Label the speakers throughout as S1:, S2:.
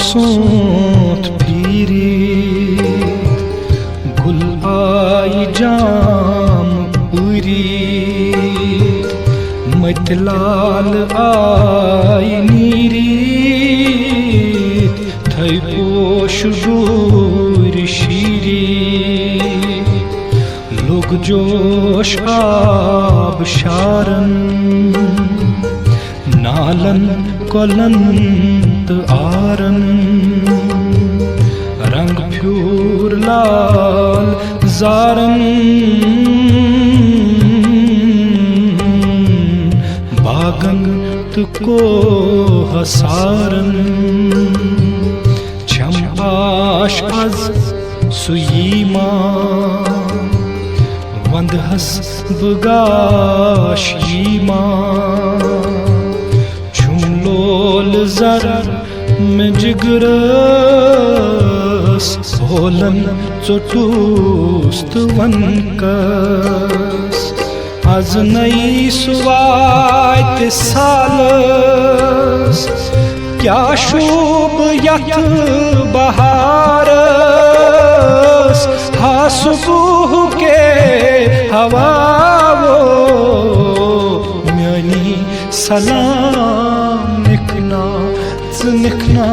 S1: सोंत पीरी गुल आई जाम पूरी मतलाल आई नीरी थई पोश दूर शीरी लोग जोश आब शारन नालन कोलंत आरन रंग फ्यूर लाल जारन बागन तुको हसारन छम्पाश अज सुयीमा वंदहस बगाश यीमा छुमलोल जर में जिगरस भोलन चोटूस्त वनकस आज नई सुवात सालस क्या शुभ यथ बहारस हा सुबह के हवावो म्यानी सलाम निकना निकना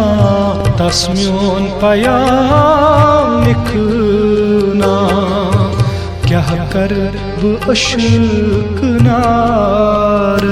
S1: तस्म्योन पयाम निकना क्या कर वो अशक नार